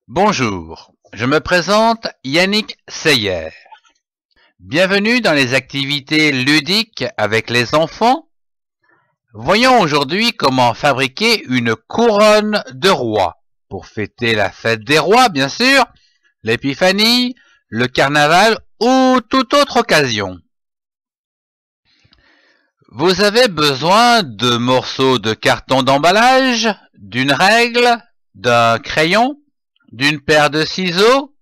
Bonjour, je me présente Yannick Seyer. Bienvenue dans les activités ludiques avec les enfants. Voyons aujourd'hui comment fabriquer une couronne de roi pour fêter la fête des rois, bien sûr, l'épiphanie, le carnaval ou toute autre occasion. Vous avez besoin de morceaux de carton d'emballage, d'une règle, d'un crayon, d'une paire de ciseaux,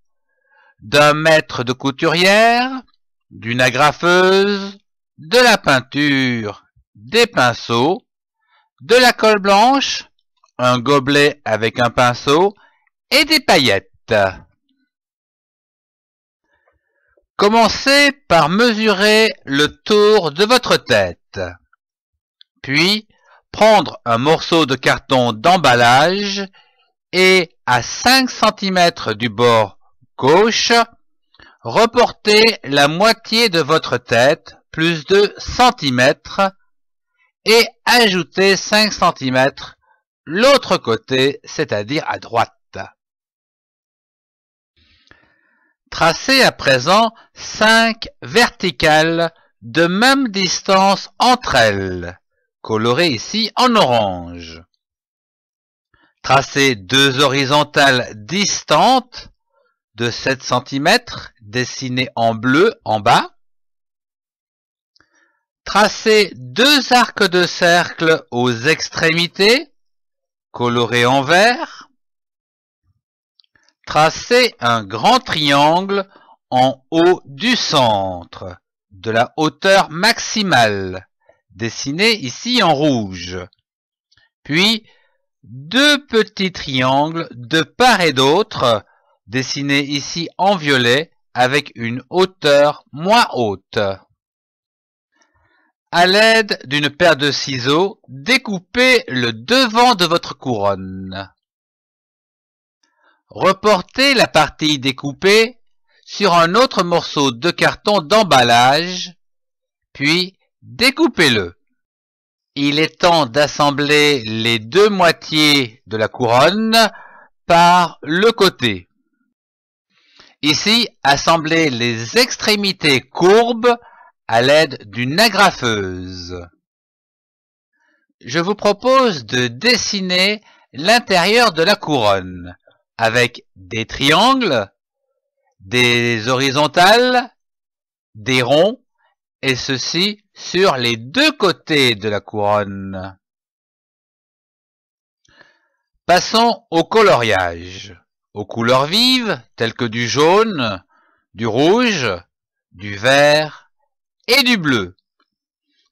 d'un mètre de couturière, d'une agrafeuse, de la peinture, des pinceaux, de la colle blanche, un gobelet avec un pinceau et des paillettes. Commencez par mesurer le tour de votre tête, puis prendre un morceau de carton d'emballage et à 5 cm du bord gauche, reportez la moitié de votre tête plus 2 cm et ajoutez 5 cm l'autre côté, c'est-à-dire à droite. Tracez à présent 5 verticales de même distance entre elles, colorées ici en orange. Tracez 2 horizontales distantes de 7 cm, dessinées en bleu en bas. Tracez 2 arcs de cercle aux extrémités, colorés en vert. Tracez un grand triangle en haut du centre, de la hauteur maximale, dessiné ici en rouge. Puis, 2 petits triangles de part et d'autre, dessinés ici en violet, avec une hauteur moins haute. À l'aide d'une paire de ciseaux, découpez le devant de votre couronne. Reportez la partie découpée sur un autre morceau de carton d'emballage, puis découpez-le. Il est temps d'assembler les 2 moitiés de la couronne par le côté. Ici, assemblez les extrémités courbes à l'aide d'une agrafeuse. Je vous propose de dessiner l'intérieur de la couronne avec des triangles, des horizontales, des ronds, et ceci sur les 2 côtés de la couronne. Passons au coloriage, aux couleurs vives telles que du jaune, du rouge, du vert et du bleu.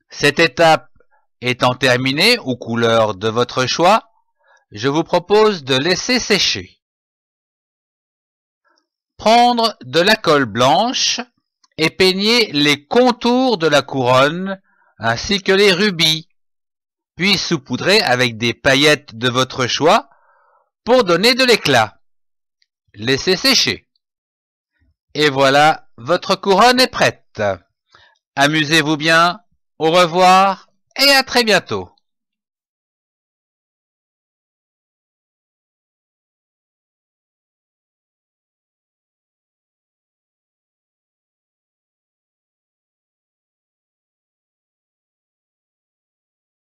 Cette étape étant terminée aux couleurs de votre choix, je vous propose de laisser sécher. Prendre de la colle blanche et peigner les contours de la couronne ainsi que les rubis, puis saupoudrer avec des paillettes de votre choix pour donner de l'éclat. Laissez sécher. Et voilà, votre couronne est prête. Amusez-vous bien, au revoir et à très bientôt.